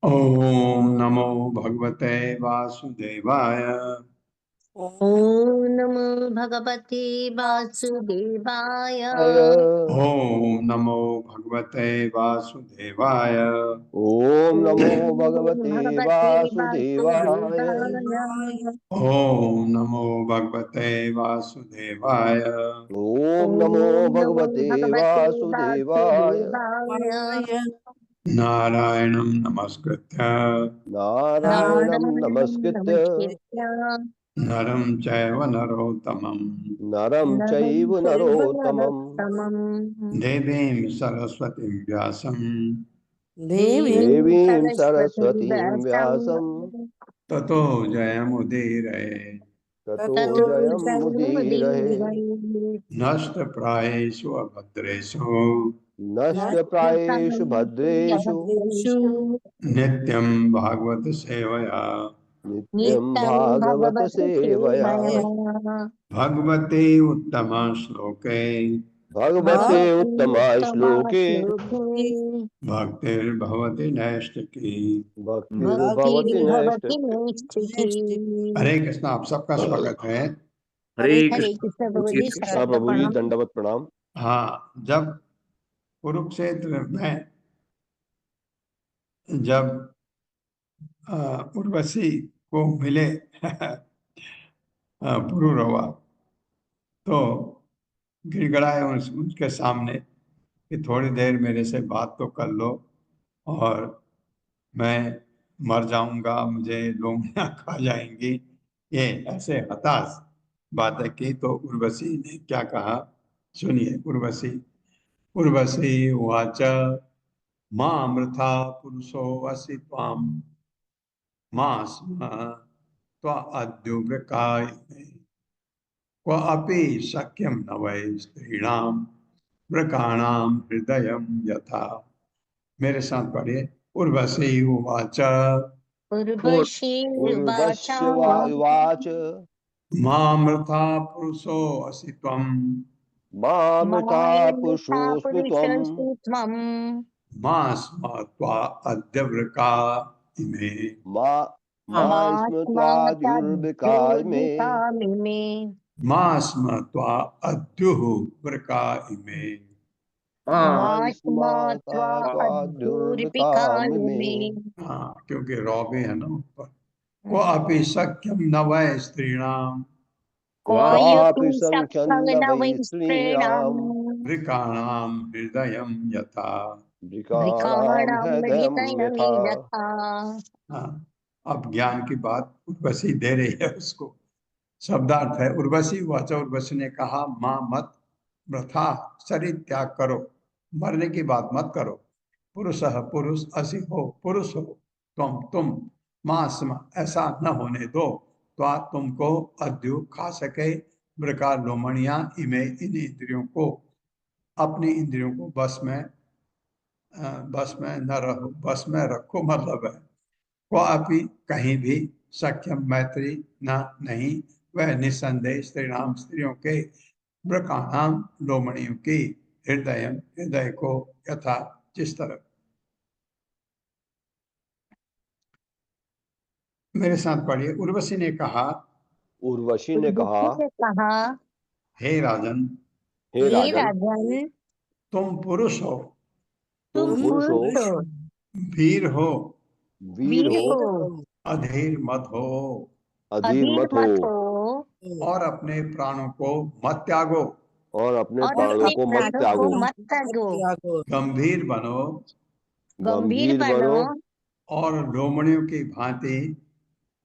ओम नमो भगवते वासुदेवाय। ओम नमो भगवते वासुदेवाय। ओम नमो भगवते वासुदेवाय। ओम नमो भगवते वासुदेवाय। ओम नमो भगवते वासुदेवाय। ओम नमो भगवते वासुदेवाय। नारायणं नमस्कृत्य नारायणं नमस्कृत्य नरं चैव नरोत्तमं नरं चैव नरोत्तमं देवीं सरस्वतीं व्यासं देवीं सरस्वतीं व्यासं ततो जयमुदीरये। ततो ततो जयमुदीरये। जयमुदीरये। नष्टप्रायेषु अभद्रेषु नष्टप्रायेषु भद्रेषु नित्यं भागवत सेवया। नित्यं नित्यं भागवत भगवत सेवया। सेवया। भगवते उत्तम श्लोके भगवते भगवति उत्तमा उत्तमा श्लोके श्लोके भक्तिर्भवति नैष्ठिकी। भक्तिर्भवति भक्तिर्भवति नैष्ठिकी। नैष्ठिकी। हरे कृष्ण। आप सबका स्वागत है। हरे हरे कृष्ण कृष्ण प्रभु जी, प्रभु जी, कृष्णा सबका प्रभु जी, प्रणाम। दंडवत प्रणाम। हाँ, जब कुरुक्षेत्र में जब उर्वशी को मिले पुरुरवा, तो गिड़गड़ाए उनके सामने कि थोड़ी देर मेरे से बात तो कर लो और मैं मर जाऊंगा, मुझे लोमड़ियां खा जाएंगी। ये ऐसे हताश बातें की तो उर्वशी ने क्या कहा, सुनिए। उर्वशी उर्वशी उवाच मां मृथा पुरुषो वसि त्वां मां स्म त्वाद्युव्रकाय क्व अपि शक्यं न वै स्त्रीणां वृकाणां हृदयं यथा। मेरे साथ पढ़िए। उर्वशी उवाच उर्वशी उवाच उर्वश्य उवाच मामृथा पुरुषो असि त्वं मामृता मायमिता पुरुषोऽस्मि त्वम् पुरुषस्तु त्वम् मास्म त्वा अद्य वृका इमे। मा मा स्मृत्वाद्युर्विकाय मे। मास्मताद्युर्विकामिमे। मास्म त्वा अद्युः वृका इमे। मा स्माता मास्मत्वा त्वाद्युर्विकामि मे। अद्युर्विकामिमे। हाँ, क्योंकि रौ भी है ना ऊपर। को अपि शक्यम न वै स्त्रीणाम कौयतु क्वापि सङ्ख्यं सख्यं न न वै वै स्त्रीणाम् स्त्रीणाम्। वृकाणाम हृदयम यथा। वृकाणां वृकाणां हृदयं हृदयमे यथा। यथा। हाँ, अब ज्ञान की बात उर्वशी दे रही है उसको। शब्दार्थ है उर्वशी वाच। उर्वशी ने कहा मां मत वृथा, शरीर त्याग करो, मरने की बात मत करो। पुरुष पुरुष असी हो, पुरुष हो तुम मां स्म, ऐसा न होने दो तो तुमको अद्यु खा सके वृका लोमणिया इमे, इन इंद्रियों को, अपनी इंद्रियों को बस में न रहो, बस में रखो मतलब है। को अभी कहीं भी सख्यम मैत्री न नहीं, वह निसंदेह श्रीराम स्त्रियों के वृकाणाम लोमणियों की हृदय हृदय को यथा जिस तरह। मेरे साथ पढ़िए। उर्वशी ने कहा उर्वशी ने कहा, उर्वशी ने कहा, हे राजन, हे हे राजन, राजन, तुम पुरुष हो, तुम तुम पुरुष हो, पुरुष हो, वीर हो, वीर वीर हो, हो, अधीर मत हो अधीर अधीर मत हो, मत हो, और अपने प्राणों को मत त्यागो। और अपने और प्राणों अपने को मत प्राणों को त्यागो। मत त्यागो। गंभीर बनो गंभीर गंभीर बनो बनो और लोमड़ियों की भांति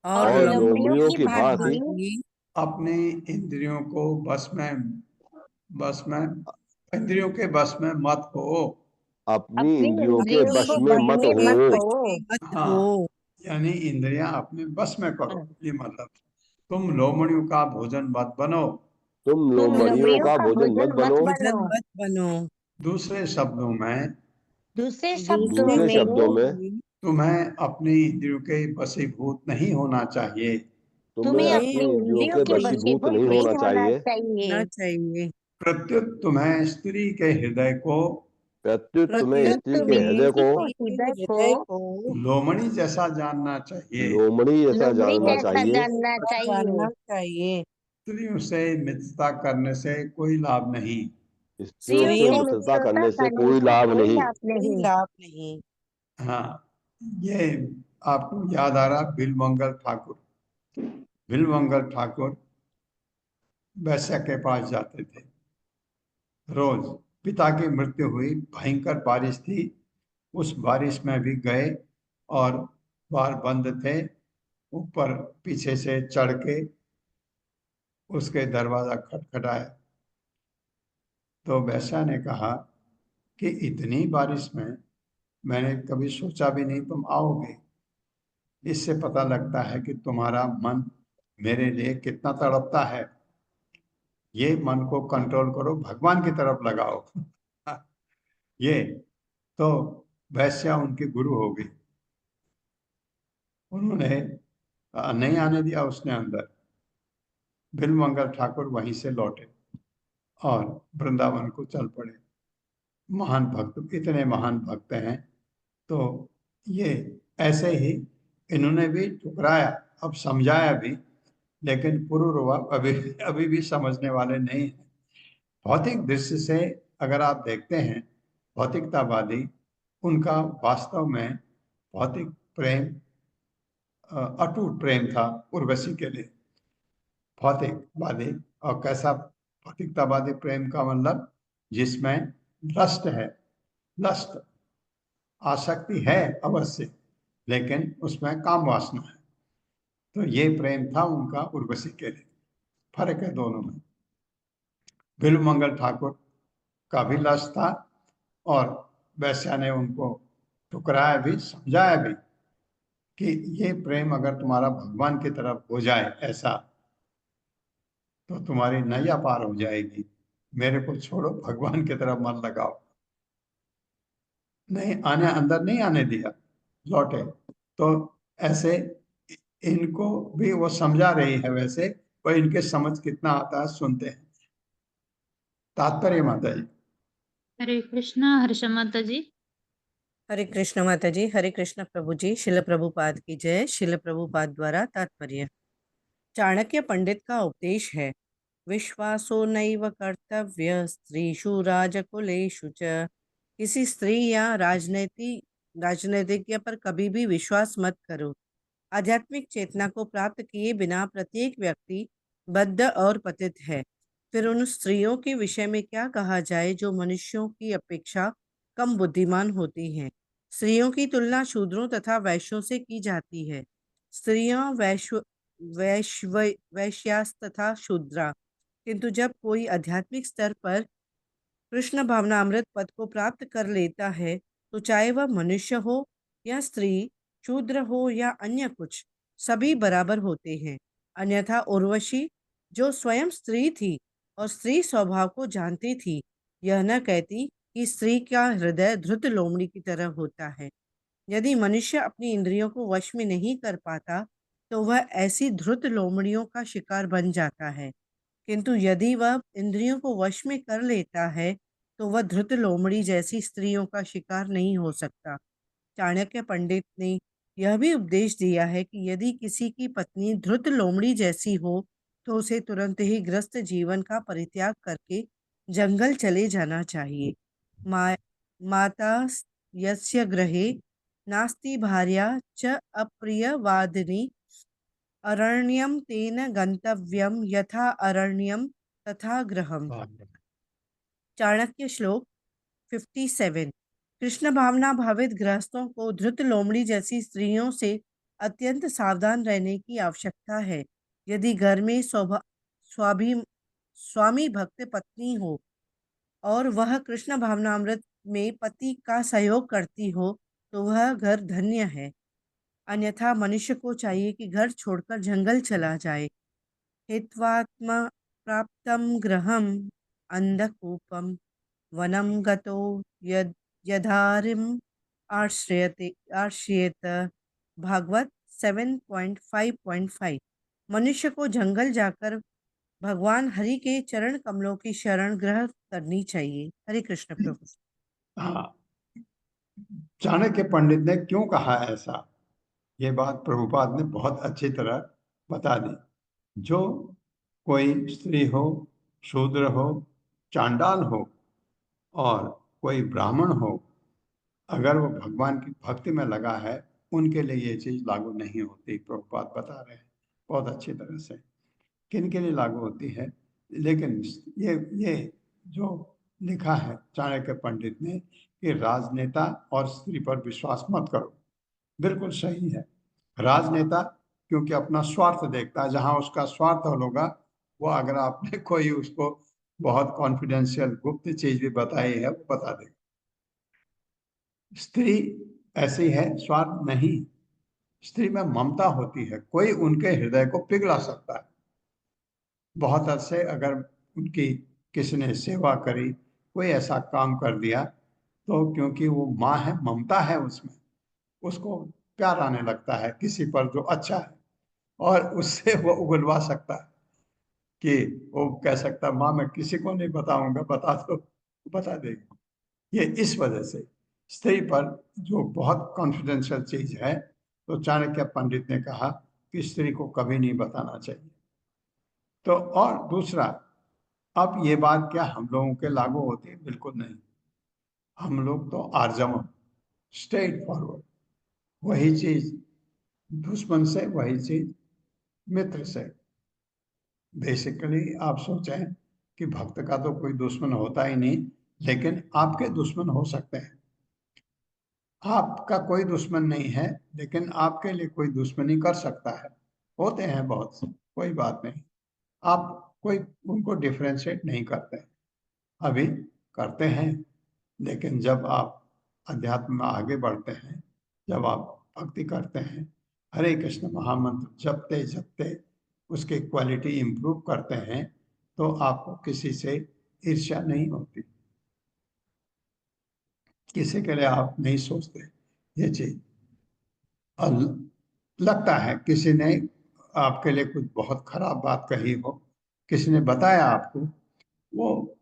और और लोमड़ियों लोमड़ियों की की भांति भांति अपनी इंद्रियों को बस में इंद्रियों के बस में मत हो। अपनी अपनी इंद्रियों के इंद्रियों वश को में बस मत में मत हो। हो। हाँ, यानी इंद्रियां अपने बस में करो, ये मतलब। तुम लोमड़ियों का भोजन मत बनो। तुम तुम लोमड़ियों लोमड़ियों का का भोजन मत भोजन मत बनो। बनो। दूसरे शब्दों में दूसरे शब्दों दूसरे शब्दों में में तुम्हें अपनी इंद्रियों के वशीभूत नहीं होना चाहिए। तुम्हें तुम्हें अपनी अपनी इंद्रियों इंद्रियों के के वशीभूत वशीभूत नहीं नहीं होना होना चाहिए। चाहिए। प्रत्युत तुम्हें स्त्री के हृदय को प्रत्युत तुम्हें प्रत्युत स्त्री के तुम्हें हृदय स्त्री को के हृदय को लोमड़ी जैसा जानना चाहिए। लोमड़ी जैसा लोमड़ी जानना जैसा चाहिए। जानना चाहिए। स्त्रियों से मित्रता करने से कोई लाभ नहीं। स्त्रियों स्त्रियों से से मित्रता मित्रता करने से करने कोई से लाभ कोई नहीं। लाभ नहीं। हाँ, ये आपको याद आ रहा बिलमंगल ठाकुर। बिलमंगल ठाकुर वैश्या के पास जाते थे रोज। पिता की मृत्यु हुई, भयंकर बारिश थी, उस बारिश में भी गए और द्वार बंद थे। ऊपर पीछे से चढ़ के उसके दरवाजा खटखटाया तो वैश्या ने कहा कि इतनी बारिश में मैंने कभी सोचा भी नहीं तुम आओगे। इससे पता लगता है कि तुम्हारा मन मेरे लिए कितना तड़पता है। ये मन को कंट्रोल करो, भगवान की तरफ लगाओ। ये तो वैश्या उनके गुरु हो गई। उन्होंने नहीं आने दिया उसने अंदर। बिल्वमंगल ठाकुर वहीं से लौटे और वृंदावन को चल पड़े। महान भक्त, इतने महान भक्त हैं। तो ये ऐसे ही इन्होंने भी ठुकराया, अब समझाया भी, लेकिन पुरुरवा अभी अभी भी समझने वाले नहीं हैं। भौतिक दृष्टि से अगर आप देखते हैं, भौतिकतावादी, उनका वास्तव में भौतिक प्रेम, अटूट प्रेम था उर्वशी के लिए। भौतिकवादी, और कैसा भौतिकतावादी प्रेम का मतलब, जिसमें लस्ट है, लस्ट, आसक्ति है अवश्य, लेकिन उसमें काम वासना है। तो ये प्रेम था उनका उर्वशी के लिए। फर्क है दोनों में। बिल्वमंगल ठाकुर का भी लक्ष्य था, और वैश्या ने उनको ठुकराया भी, समझाया भी कि ये प्रेम अगर तुम्हारा भगवान की तरफ हो जाए ऐसा, तो तुम्हारी नैया पार हो जाएगी। मेरे को छोड़ो, भगवान की तरफ मन लगाओ। नहीं आने, अंदर नहीं आने दिया, लौटे। तो ऐसे इनको भी वो समझा रही है। वैसे पर इनके समझ कितना आता है, सुनते हैं। तात्पर्य माता जी। हरे कृष्णा। हर्ष माता जी। हरे कृष्ण माता जी, हरे कृष्ण प्रभु जी। शिल प्रभुपाद की जय। शिल प्रभुपाद द्वारा तात्पर्य। चाणक्य पंडित का उपदेश है, विश्वासो नैव कर्तव्य स्त्रीषु राजकुलेषु च। किसी स्त्री या राजनीतिज्ञ पर कभी भी विश्वास मत करो। आध्यात्मिक चेतना को प्राप्त किए बिना प्रत्येक व्यक्ति बद्ध और पतित है। फिर उन स्त्रियों के विषय में क्या कहा जाए जो मनुष्यों की अपेक्षा कम बुद्धिमान होती हैं। स्त्रियों की तुलना शूद्रों तथा वैश्यों से की जाती है। स्त्रियां वैश्यास तथा शूद्रा। किंतु जब कोई आध्यात्मिक स्तर पर कृष्ण भावनामृत पद को प्राप्त कर लेता है, तो चाहे वह मनुष्य हो या स्त्री, शूद्र हो या अन्य कुछ, सभी बराबर होते हैं। अन्यथा उर्वशी, जो स्वयं स्त्री थी और स्त्री स्वभाव को जानती थी, यह न कहती कि स्त्री का हृदय धृत लोमड़ी की तरह होता है। यदि मनुष्य अपनी इंद्रियों को वश में नहीं कर पाता, तो वह ऐसी धृत लोमड़ियों का शिकार बन जाता है। किंतु यदि वह इंद्रियों को वश में कर लेता है, तो वह धृत लोमड़ी जैसी स्त्रियों का शिकार नहीं हो सकता। चाणक्य पंडित ने यह भी उपदेश दिया है कि यदि किसी की पत्नी धृत लोमड़ी जैसी हो, तो उसे तुरंत ही ग्रस्त जीवन का परित्याग करके जंगल चले जाना चाहिए। मा, माता यस्य गृहे नास्ति भार्या च अप्रियवादिनी, अरण्यम तेन गंतव्यम यथा अरण्यम तथा गृहम। चाणक्य श्लोक 57। कृष्ण भावना भावित गृहस्थों को धृत लोमड़ी जैसी स्त्रियों से अत्यंत सावधान रहने की आवश्यकता है। यदि घर में स्वाभी स्वामी भक्त पत्नी हो और वह कृष्ण भावनामृत में पति का सहयोग करती हो, तो वह घर धन्य है। अन्यथा मनुष्य को चाहिए कि घर छोड़कर जंगल चला जाए। हित्वात्मा प्राप्तं गृहम् अंधकूपम वनं गतो यधारिम आश्रयेत। भागवत 7.5.5। मनुष्य को जंगल जाकर भगवान हरि के चरण कमलों की शरण ग्रहण करनी चाहिए। हरे कृष्ण प्रभु। हाँ, चाणक्य पंडित ने क्यों कहा ऐसा, ये बात प्रभुपाद ने बहुत अच्छी तरह बता दी। जो कोई स्त्री हो, शूद्र हो, चांडाल हो, और कोई ब्राह्मण हो, अगर वो भगवान की भक्ति में लगा है, उनके लिए ये चीज लागू नहीं होती। प्रभुपाद बता रहे हैं बहुत अच्छी तरह से किन के लिए लागू होती है। लेकिन ये जो लिखा है चाणक्य पंडित ने कि राजनेता और स्त्री पर विश्वास मत करो, बिल्कुल सही है। राजनेता क्योंकि अपना स्वार्थ देखता है, जहां उसका स्वार्थ होगा, वो अगर आपने कोई उसको बहुत कॉन्फिडेंशियल गुप्त चीज भी बताई है, वो बता देगा। स्त्री ऐसी है, स्वार्थ नहीं। स्त्री में ममता होती है, कोई उनके हृदय को पिघला सकता है। बहुत हद से अगर उनकी किसी ने सेवा करी, कोई ऐसा काम कर दिया, तो क्योंकि वो माँ है, ममता है उसमें, उसको प्यार आने लगता है किसी पर जो अच्छा है, और उससे वो उगलवा सकता है कि वो कह सकता है माँ मैं किसी को नहीं बताऊंगा, बता दो, बता देगी। ये इस वजह से स्त्री पर जो बहुत कॉन्फिडेंशियल चीज है, तो चाणक्य पंडित ने कहा कि स्त्री को कभी नहीं बताना चाहिए। तो और दूसरा, अब ये बात क्या हम लोगों के लागू होती है? बिल्कुल नहीं। हम लोग तो आर्जव, स्ट्रेट फॉरवर्ड, वही चीज दुश्मन से, वही चीज मित्र से। बेसिकली आप सोचें कि भक्त का तो कोई दुश्मन होता ही नहीं, लेकिन आपके दुश्मन हो सकते हैं। आपका कोई दुश्मन नहीं है, लेकिन आपके लिए कोई दुश्मनी कर सकता है। होते हैं बहुत से, कोई बात नहीं। आप कोई उनको डिफरेंशिएट नहीं करते, अभी करते हैं। लेकिन जब आप अध्यात्म में आगे बढ़ते हैं, जब आप भक्ति करते हैं, हरे कृष्ण महामंत्र जपते जपते उसकी क्वालिटी इंप्रूव करते हैं, तो आपको किसी से ईर्ष्या नहीं होती, किसी के लिए आप नहीं सोचते ये चीज। और लगता है किसी ने आपके लिए कुछ बहुत खराब बात कही हो, किसी ने बताया आपको, वो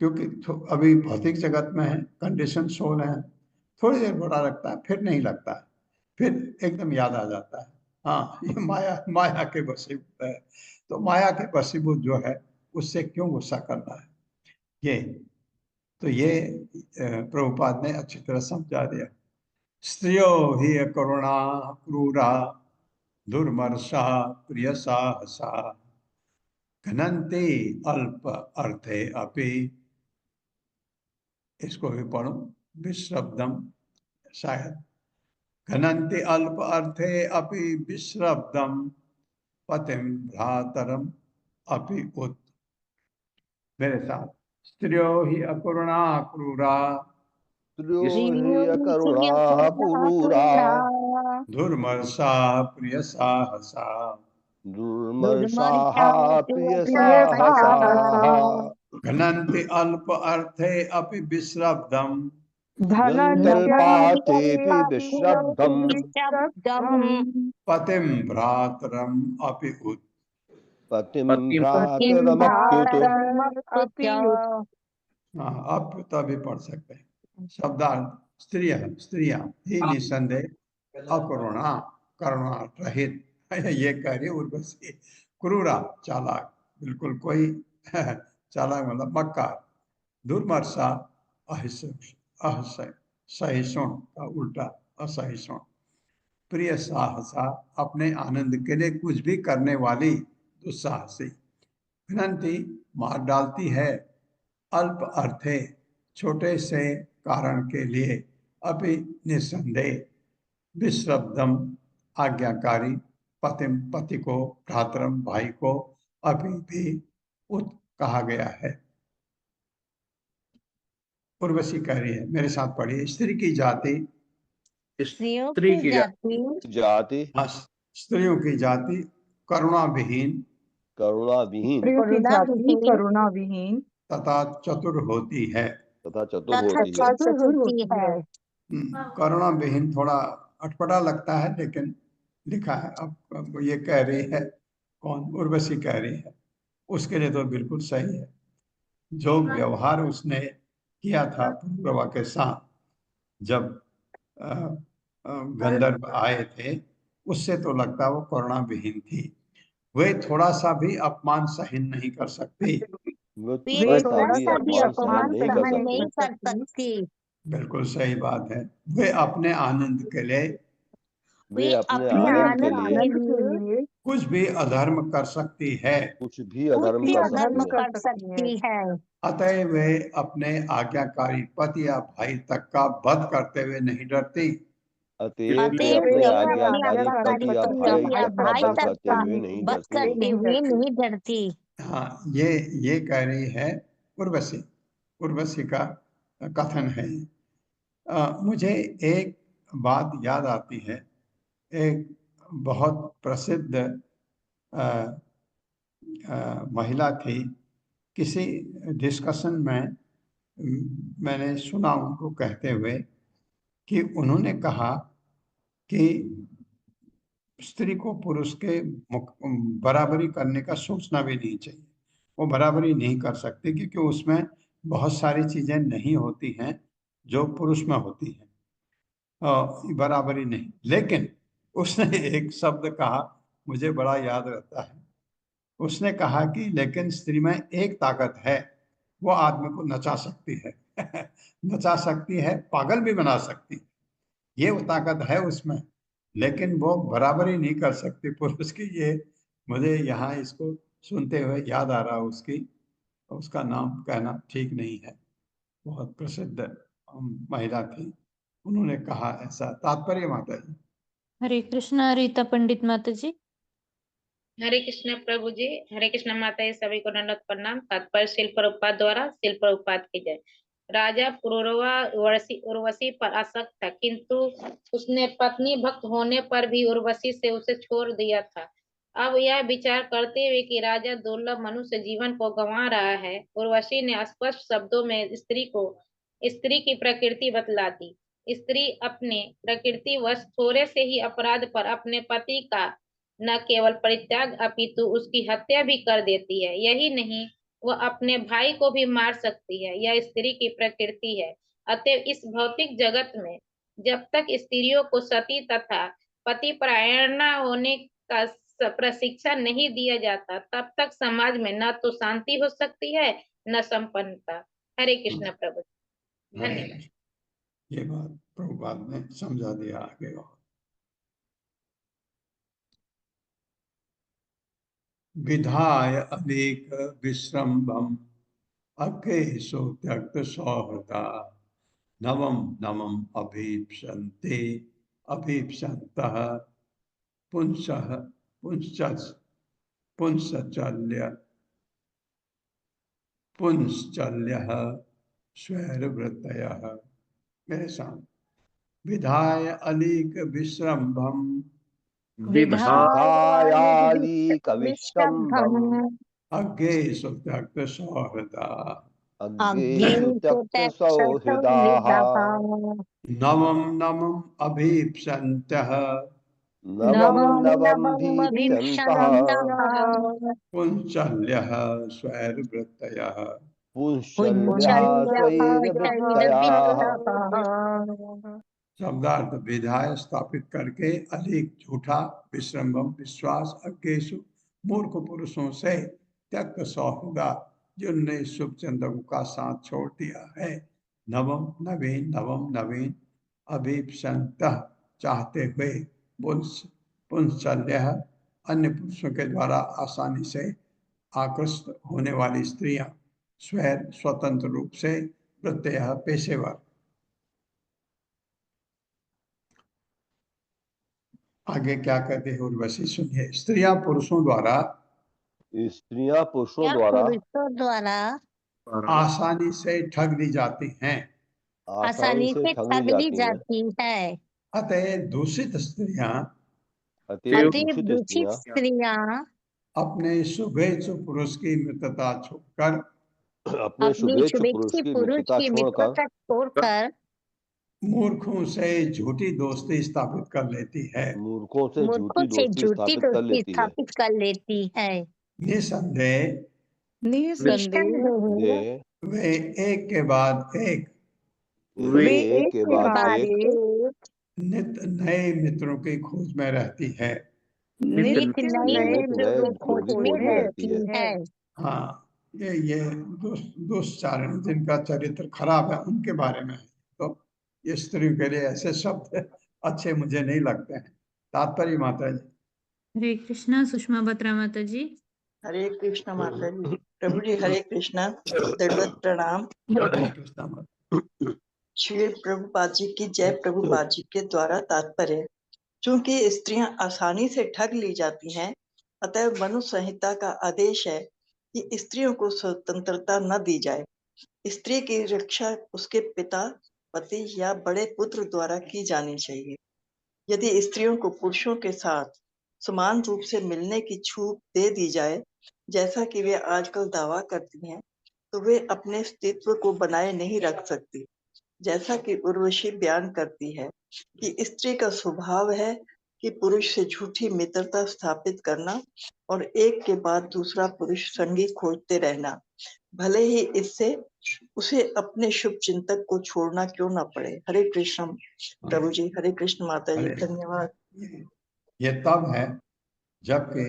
क्योंकि अभी भौतिक जगत में है, कंडीशन सोल है, थोड़ी देर बुरा लगता है, फिर नहीं लगता है, फिर एकदम याद आ जाता है, हाँ ये माया, माया के वशीभूत है। तो माया के वशीभूत जो है, उससे क्यों गुस्सा करना है? ये तो ये प्रभुपाद ने अच्छी तरह समझा दिया। स्त्रियो ही करुणा क्रूरा दुर्मर्षा प्रिय साहसा घनन्ति अल्प अर्थे अपि, इसको भी पढ़ो विश्रब्दम, शायद घनन्ति अल्प अर्थे अपि विश्रब्दम पतिम भ्रातरम अपि उत। मेरे साथ, स्त्रियो ही अकरुणा क्रूरा स्त्रियो हि स्त्रियो अकरुणाः पुरुरा धुर्मर्षा प्रिय साहसा दुर्मर्षाः प्रिय प्रिय साहसाः घनन्ति अल्प अर्थे अपि विश्रब्दम गन्तल्पार्थेऽपि विश्रब्धम् पतिम भ्रातरम अपि उत। पतिं भ्रातरमप्युत। हाँ, आप तभी पढ़ सकते हैं। शब्दार्थ स्त्रिय, स्त्रियां ही निसंदेह अकरुणा, करुणा रहित ये कह रही उर्वशी, क्रूरा चालाक, बिल्कुल कोई चालाक मतलब मक्कार, दुर्मर्षा सहिष्णु का उल्टा असहिष्णु, प्रिय साहसा अपने आनंद के लिए कुछ भी करने वाली दुस्साहसी, घ्नन्ति मार डालती है, अल्प अर्थे छोटे से कारण के लिए, अपि निसंदेह विश्रब्दम आज्ञाकारी, पतिम पति को, भ्रातरम भाई को, अभी भी उत कहा गया है। उर्वशी कह रही है, मेरे साथ पढ़िए, स्त्री की जाति, स्त्री की जाति हाँ, स्त्रियों की जाति करुणा विहीन करुणाविहीन करुणा विहीन तथा चतुर होती है। तथा चतुर होती है। चतुर होती है। करुणा विहीन थोड़ा अटपटा लगता है, लेकिन लिखा है। अब ये कह रही है, कौन? उर्वशी कह रही है, उसके लिए तो बिल्कुल सही है। जो व्यवहार उसने किया था पुरुरवा के साथ, जब गंधर्व आए थे, उससे तो लगता वो करुणा विहीन थी। वे थोड़ा सा भी अपमान सहन नहीं कर सकती। वो थोड़ा सा भी अपमान सहन नहीं कर सकती। बिल्कुल सही बात है। वे अपने आनंद के लिए वे अपने आनंद के लिए कुछ भी अधर्म कर सकती है। कुछ भी अधर्म कर सकती है। अतः वे अपने आज्ञाकारी पति या भाई तक का वध करते हुए नहीं डरती। अतएव वे अपने आज्ञाकारी पति या भाई तक का वध करते हुए नहीं डरती। हाँ, ये कह रही है उर्वशी, उर्वशी का कथन है। मुझे एक बात याद आती है एक बहुत प्रसिद्ध महिला थी। किसी डिस्कशन में मैंने सुना उनको कहते हुए कि उन्होंने कहा कि स्त्री को पुरुष के बराबरी करने का सोचना भी नहीं चाहिए। वो बराबरी नहीं कर सकती क्योंकि उसमें बहुत सारी चीजें नहीं होती हैं जो पुरुष में होती हैं। बराबरी नहीं। लेकिन उसने एक शब्द कहा, मुझे बड़ा याद रहता है। उसने कहा कि लेकिन स्त्री में एक ताकत है, वो आदमी को नचा सकती है नचा सकती है, पागल भी बना सकती है। ये वो ताकत है उसमें, लेकिन वो बराबरी नहीं कर सकती पुरुष की। ये मुझे यहाँ इसको सुनते हुए याद आ रहा उसकी, उसका नाम कहना ठीक नहीं है। बहुत प्रसिद्ध महिला थी, उन्होंने कहा ऐसा। तात्पर्य माता जी। हरे कृष्णा रीता पंडित माता जी। हरे कृष्ण प्रभु जी। हरे कृष्ण माता जी, सभी को दंडवत प्रणाम। तात्पर्य शिल प्रभुपाद द्वारा। शिल प्रभुपाद की जय। राजा पुरुरवा उर्वशी पर आसक्त था, किंतु उसने पत्नी भक्त होने पर भी उर्वशी से उसे छोड़ दिया था। अब यह विचार करते हुए कि राजा दुर्लभ मनुष्य जीवन को गंवा रहा है, उर्वशी ने स्पष्ट शब्दों में स्त्री की प्रकृति बतला दी। स्त्री अपने प्रकृति वश थोड़े से ही अपराध पर अपने पति का न केवल परित्याग अपितु उसकी हत्या भी कर देती है। यही नहीं, वह अपने भाई को भी मार सकती है। यह स्त्री की प्रकृति है। अतएव इस भौतिक जगत में जब तक स्त्रियों को सती तथा पति परायण न होने का प्रशिक्षण नहीं दिया जाता, तब तक समाज में न तो शांति हो सकती है, न संपन्नता। हरे कृष्ण प्रभु। धन्यवाद। ये बात प्रभुपाद ने समझा दिया आगे। और विधाय अनेक विश्रम्भम अकेशो त्यक्त सौहृदा नवम नवम अभीप्सन्ते अभीप्सन्तः पुंसः पुंसचल्य पुंश्चल्यः स्वैरवृत्तयः। मेरे साथ। विधाय अलीक विश्रम्भम विधायालीकविश्रम्भम् अज्ञेषु त्यक्त सौहृदा अज्ञेषु त्यक्तसौहृदाः नवम नवम अभीप्सन्तः नवं नवमभीप्सन्तः पुंसल्यः स्वैरवृत्तयः। पुंश्चल्याः स्वैरवृत्तयाः। शब्दार्थ विधाय स्थापित करके अधिक झूठा विश्रम्भम विश्वास अज्ञेषु मूर्ख पुरुषों से त्यक्त सौहृदा जिनने शुभ चिंतकों का साथ छोड़ दिया है। नवम नवीन नवम नवीन अभीप्संत चाहते हुए पुंसल्य अन्य पुरुषों के द्वारा आसानी से आकृष्ट होने वाली स्त्रियां स्वयं स्वतंत्र रूप से प्रत्यय पेशेवर। आगे क्या कहते हैं उर्वशी सुनिए। स्त्रियां पुरुषों द्वारा आसानी से ठग ली जाती हैं। आसानी से ठग ली जाती है। अतः दूषित स्त्रियां अतएव दूषित स्त्रियां अपने शुभेच्छु पुरुष की मित्रता छोड़कर अपने शुभेच्छु पुरुष की मित्रता छोड़कर मूर्खों से झूठी दोस्ती स्थापित कर लेती है। मूर्खों से झूठी दोस्ती स्थापित कर लेती है। निसंदेह वे एक के बाद एक नित्य नए मित्रों की खोज में रहती है। नित्य नए मित्रों की खोज में रहती है। हाँ, ये दुष्चारण जिनका चरित्र खराब है उनके बारे में है। तो ये स्त्रियों के लिए ऐसे शब्द अच्छे मुझे नहीं लगते हैं। तात्पर्य माता जी। हरे कृष्णा सुषमा बत्रा माता जी। हरे कृष्ण माता जी। प्रभु जी हरे कृष्णा, दंडवत प्रणाम। श्री प्रभुपाद जी की जय। प्रभुपाद जी के द्वारा तात्पर्य, चूंकि स्त्रियां आसानी से ठग ली जाती हैं, अतः मनु संहिता का आदेश है कि स्त्रियों को स्वतंत्रता न दी जाए। स्त्री की रक्षा उसके पिता, पति या बड़े पुत्र द्वारा की जानी चाहिए। यदि स्त्रियों को पुरुषों के साथ समान रूप से मिलने की छूट दे दी जाए, जैसा कि वे आजकल दावा करती हैं, तो वे अपने अस्तित्व को बनाए नहीं रख सकती। जैसा कि उर्वशी बयान करती है कि स्त्री का स्वभाव है कि पुरुष से झूठी मित्रता स्थापित करना और एक के बाद दूसरा पुरुष संगी खोजते रहना, भले ही इससे उसे अपने शुभ चिंतक को छोड़ना क्यों ना पड़े। हरे कृष्ण प्रभु जी, हरे कृष्ण माता जी, हरे- धन्यवाद। ये तब है जबकि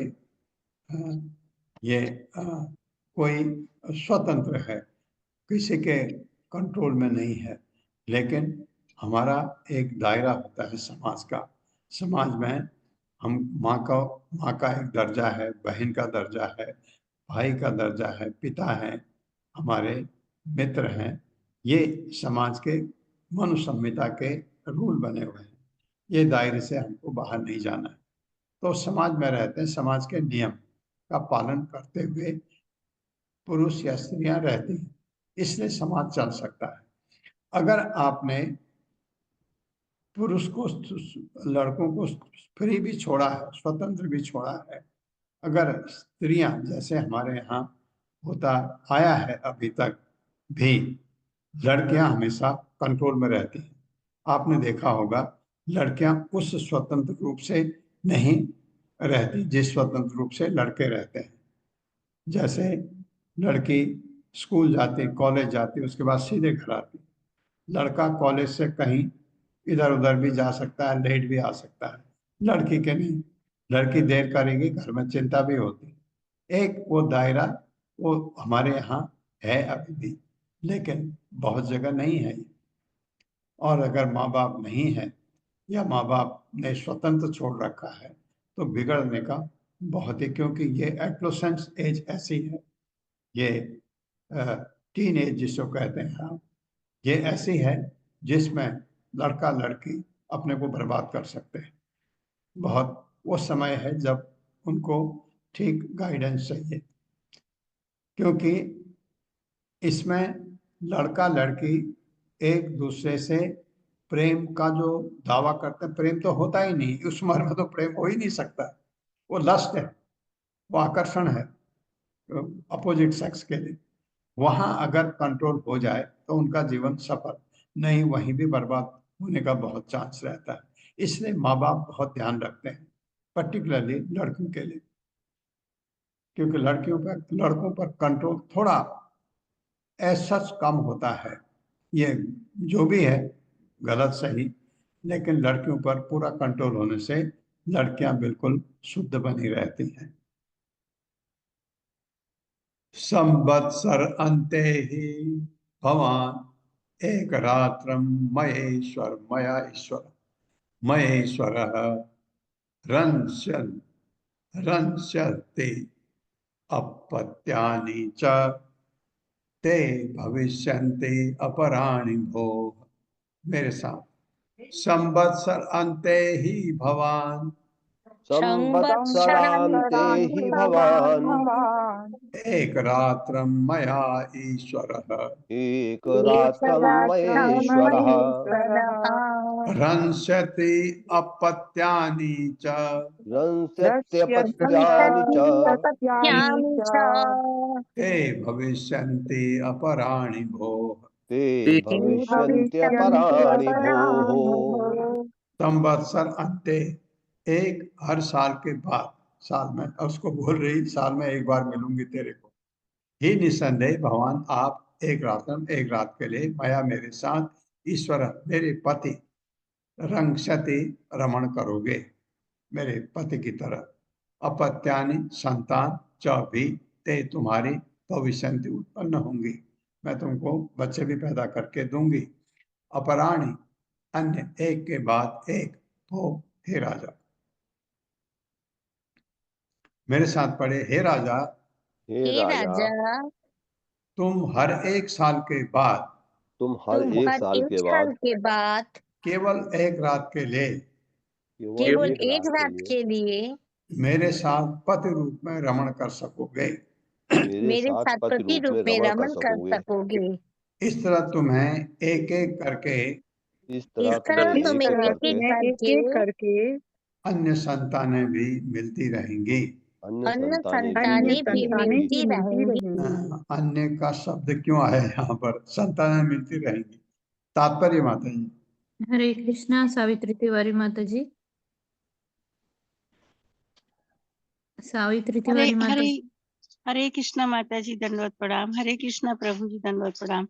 ये कोई स्वतंत्र है, किसी के कंट्रोल में नहीं है, लेकिन हमारा एक दायरा होता है समाज का। समाज में हम माँ का एक दर्जा है, बहन का दर्जा है, भाई का दर्जा है, पिता है, हमारे मित्र हैं। ये समाज के मनु संहिता के रूल बने हुए हैं। ये दायरे से हमको बाहर नहीं जाना है। तो समाज में रहते हैं, समाज के नियम का पालन करते हुए पुरुष या स्त्रियां रहती हैं, इसलिए समाज चल सकता है। अगर आपने पुरुष को, लड़कों को फ्री भी छोड़ा है, स्वतंत्र भी छोड़ा है, अगर स्त्रियां, जैसे हमारे यहाँ होता आया है अभी तक भी, लड़कियां हमेशा कंट्रोल में रहती हैं। आपने देखा होगा लड़कियां उस स्वतंत्र रूप से नहीं रहती जिस स्वतंत्र रूप से लड़के रहते हैं। जैसे लड़की स्कूल जाती, कॉलेज जाती, उसके बाद सीधे घर आती। लड़का कॉलेज से कहीं इधर उधर भी जा सकता है, लेट भी आ सकता है, लड़की के नहीं। लड़की देर करेगी, घर में चिंता भी होती। एक वो दायरा वो हमारे यहाँ है अभी भी, लेकिन बहुत जगह नहीं है। और अगर माँ बाप नहीं है या माँ बाप ने स्वतंत्र छोड़ रखा है तो बिगड़ने का बहुत ही, क्योंकि ये एडोलेसेंस एज ऐसी है, ये टीन एज जिसको कहते हैं हम, ये ऐसी है जिसमें लड़का लड़की अपने को बर्बाद कर सकते हैं। बहुत वो समय है जब उनको ठीक गाइडेंस चाहिए, क्योंकि इसमें लड़का लड़की एक दूसरे से प्रेम का जो दावा करते हैं, प्रेम तो होता ही नहीं, उस उम्र में तो प्रेम हो ही नहीं सकता। वो लस्ट है, वो आकर्षण है अपोजिट सेक्स के लिए। वहां अगर कंट्रोल हो जाए तो उनका जीवन सफल, नहीं वहीं भी बर्बाद होने का बहुत चांस रहता है। इसलिए माँ बाप बहुत ध्यान रखते हैं, पर्टिकुलरली लड़कियों के लिए, क्योंकि लड़कों पर कंट्रोल थोड़ा ऐसा कम होता है। ये जो भी है गलत सही, लेकिन लड़कियों पर पूरा कंट्रोल होने से लड़कियां बिल्कुल शुद्ध बनी रहती हैं। संवत्सर अंते ही भवान एक रात्रम महेश्वर मया ईश्वर महेश्वरः रंस्यते अपत्यानि च ते भविष्यन्ति अपराणि भोः। मेरे साथ, संवत्सर अंते ही भवान संवत्सरान्ते हि भवान् एक रात्रं मया ईश्वरः एकरात्रं महेश्वरः रंस्यति अपत्यानि च रंस्यत्यपत्यानि च ते भविष्यन्ति अपराणि भोः। ते भविष्यन्त्यपराणि भोः। संवत्सर अंते, एक हर साल के बाद, साल में उसको बोल रही साल में एक बार मिलूंगी तेरे को। ही निसंदेह भगवान आप एक रात के लिए माया मेरे साथ ईश्वर मेरे पति रंगशति रमण करोगे, मेरे पति की तरह। अपत्यानि संतान च भी ते तुम्हारी भविष्यन्ति उत्पन्न होंगी, मैं तुमको बच्चे भी पैदा करके दूंगी। अपराणी अन्य, एक के बाद एक, हो हे राजा। मेरे साथ पढ़े, हे राजा हे राजा तुम हर एक साल के बाद तुम हर एक साल के बाद केवल एक रात के लिए केवल एक रात के लिए मेरे साथ पति रूप में रमण कर सकोगे। मेरे साथ पति रूप में रमण कर सकोगे। इस तरह तुम्हें एक एक करके इस तरह तुम्हें एक एक करके अन्य संतानें भी मिलती रहेंगी। अन्य संतानें भी मिलती रहेंगी। अन्य का शब्द क्यों आया यहाँ पर? संतानें मिलती रहेंगी। तात्पर्य माता जी। हरे कृष्णा सावित्री तिवारी माता जी। सावित्री हरे तिवारी माता हरे जी। हरे कृष्णा माता जी, दंडवत प्रणाम। हरे कृष्णा प्रभु जी, दंडवत प्रणाम।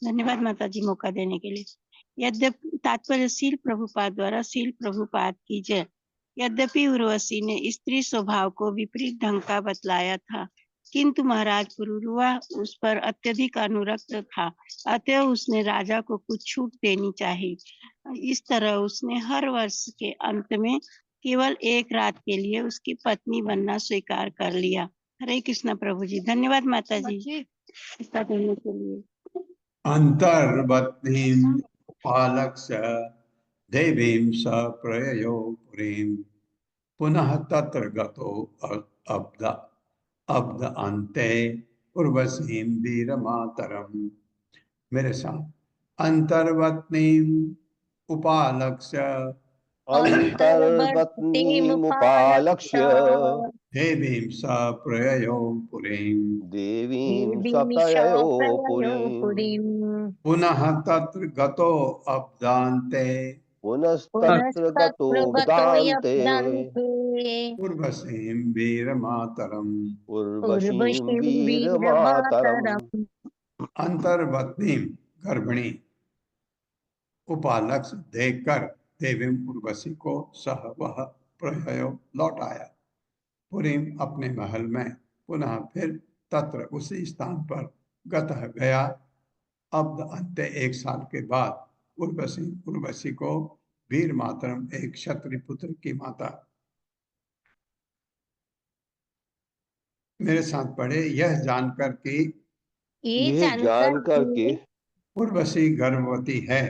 धन्यवाद माता जी मौका देने के लिए। यद्यपि तात्पर्य शील प्रभुपाद द्वारा शील प्रभुपाद की जय। यद्यपि उर्वशी ने स्त्री स्वभाव को विपरीत ढंग का बतलाया था, किंतु महाराज पुरुरवा उस पर अत्यधिक अनुरक्त था, अतः उसने राजा को कुछ छूट देनी चाहिए। इस तरह उसने हर वर्ष के अंत में केवल एक रात के लिए उसकी पत्नी बनना स्वीकार कर लिया। हरे कृष्णा प्रभु जी। धन्यवाद माता जी इसका देने के लिए। अंतर्वत्नीं उपालक्ष्य देवीं स प्रययो पुरीं पुनः तत्र गतो अब्द अन्ते उर्वशीं वीरमातरम्। मेरे साथ। अंतर्वत्नीं उपालक्ष्य अंतर्वत्नीमुपालक्ष्य देवीं स प्रययो पुरीं देवीं सप्रययो पुरीं पुनः तत्र गतो अब्दान्ते पुनस्तत्र गतोऽब्दान्ते उर्वशीं वीरमातरम्। उर्वशीं वीरमातरम्। अंतर्वत्नी गर्भिणी उपालक्ष्य देखकर देवी उर्वशी को सह वह प्रयो लौट आया पुरीम अपने महल में। पुनः फिर तत्र उसी स्थान पर गतः गया। अब अंत 1 साल के बाद उर्वशी को वीर मातरम एक क्षत्रिय पुत्र की माता। मेरे साथ पढ़े। यह जानकर कि उर्वशी गर्भवती है।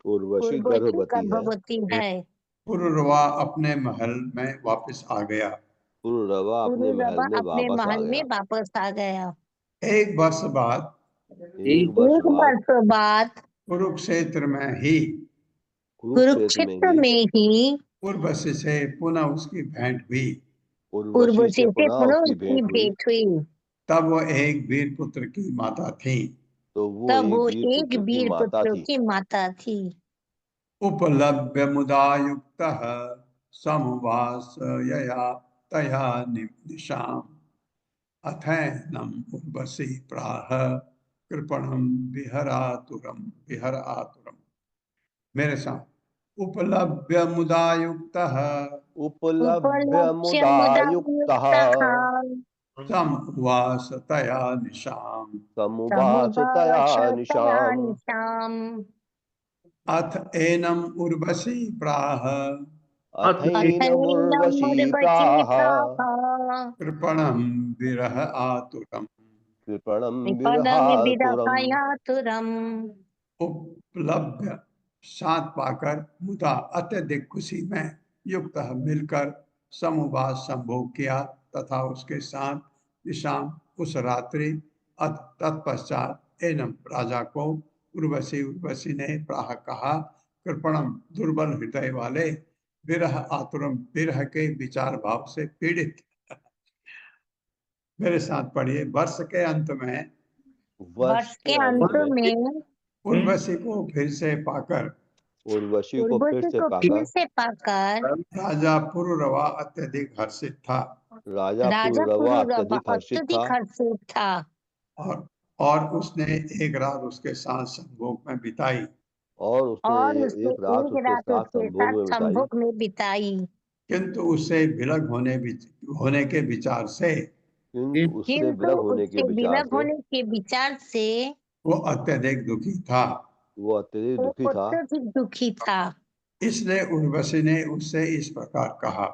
उर्वशी गर्भवती है। पुरुरवा अपने महल में वापस आ गया। पुरुरवा अपने महल में वापस आ गया। 1 वर्ष बाद कुरुक्षेत्र में ही उर्वशी से पुनः उसकी भेंट हुई। तब वो एक वीर पुत्र की माता थी। उपलभ्य मुदायुक्तः समुवास यया तया निशाम् अथैनम् उर्वशी प्राह कृपणम् विहर आतुरम्। मेरे साथ। उपलभ्य मुदायुक्तः समुवास तया निशाम् अथ एनम् उर्वशी प्राह कृपणम् विरह आतुरम्। उपलब्ध साथ पाकर मुदा अत्यधिक खुशी में युक्त मिलकर समुवास संभोग किया तथा उसके साथ निशाम उस रात्रि तत्पश्चात एनम राजा को उर्वशी ने प्राह कहा। कृपणम दुर्बल हृदय वाले, विरह आतुरम विरह के विचार भाव से पीड़ित। मेरे साथ पढ़िए। वर्ष के अंत में उर्वशी को फिर से पाकर राजा पुरुरवा अत्यधिक हर्षित था। और उसने एक रात उसके साथ संभोग में बिताई। किंतु उससे विलग होने के विचार से वो अत्यधिक दुखी था। इसलिए उर्वशी ने उससे इस प्रकार कहा।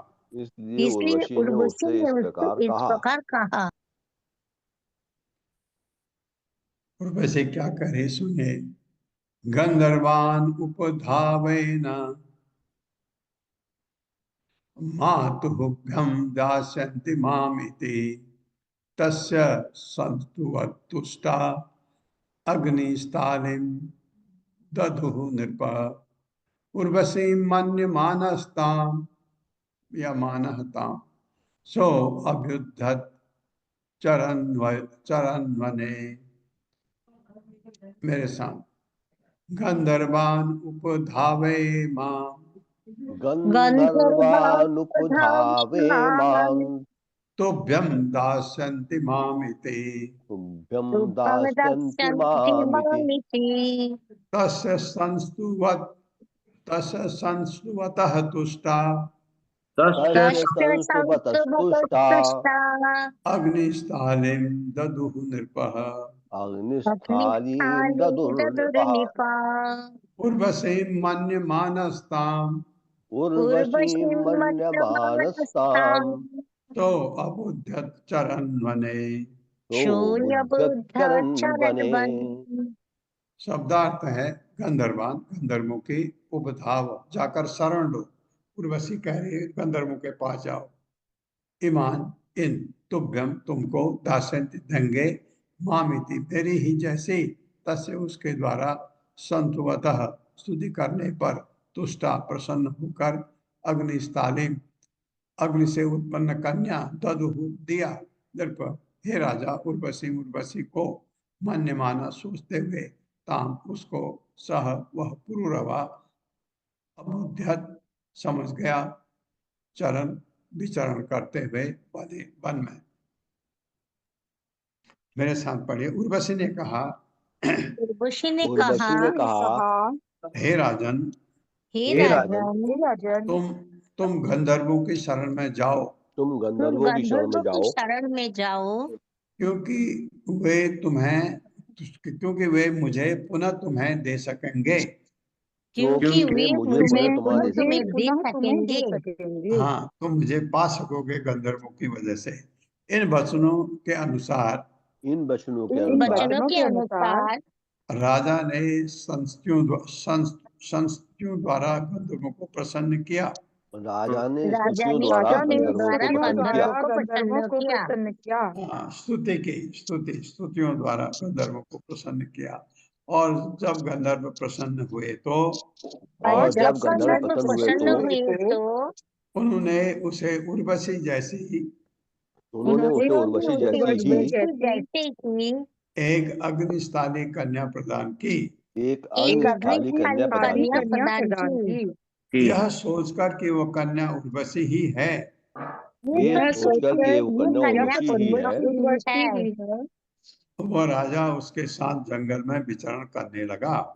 उर्वशी क्या करे सुने। गंधर्वान उपधावेन मातुभ्यं दास्यन्ति मामिति तस्य संस्तुवत्तुष्टा अग्निस्थालिं दधुः नृप। उर्वशी मन्यमानस्ताम या मानहताम सो अभ्युद्धत चरन्वने। मेरे साथ गंधर्वान उपधावे माम गंधर्वानुपधावे मां तुभ्यं दास्यन्ति मामिति। तुभ्यं दास्यन्ति मामिति। तस्य संस्तुवतः तुष्टा तस्य संस्तुवतस्तुष्टा अग्निस्थालिं ददुः नृपः। अग्निस्थालीं ददुर्नृपः। उर्वशीं मन्यमानस्ताम् उर्वशीं मन्यमानस्तां तो अबुध्यत चरन्वने। सोऽभ्युद्धत्यरन्वने। शब्दार्थ है गंधर्वान, गंधर्वों की उपधाव, जाकर शरण लो। उर्वशी कह रही है गंधर्वों के पास जाओ। ईमान इन तुभ्यम तुमको दास्यन्ति देंगे मामिति मेरी ही जैसी तस्य उसके द्वारा संतुवतः स्तुति करने पर तुष्टा प्रसन्न होकर अग्निस्थालिम अग्नि से उत्पन्न कन्या ददुहु दिया नृप। हे राजा उर्वशी उर्वशी को मान्यमाना सोचते हुए ताम उसको सह वह पुरुरवा अबुध्यत समझ गया चरण विचरण करते हुए वन में। मेरे साथ पढ़िए। उर्वशी ने कहा उर्वशी ने कहा हे राजन हे राजन तुम गंधर्वों की शरण में जाओ। तुम गंधर्वों की शरण में जाओ क्योंकि वे मुझे पुनः तुम्हें दे सकेंगे। क्योंकि वे मुझे पुनः तुम्हें दे सकेंगे। हाँ तुम मुझे पा सकोगे गंधर्वों की वजह से। इन वचनों के अनुसार राजा ने संस्तियों द्वारा गंधर्वों को प्रसन्न किया। राजा ने स्तुतियों द्वारा गंधर्वों को प्रसन्न किया। स्तुतियों द्वारा गंधर्वों को प्रसन्न किया। और जब गंधर्व प्रसन्न हुए तो उन्होंने उसे उर्वशी जैसी ही एक अग्निस्थाली कन्या प्रदान की। यह सोचकर कि वो कन्या उर्वशी ही है, वो राजा उसके साथ जंगल में विचरण करने लगा।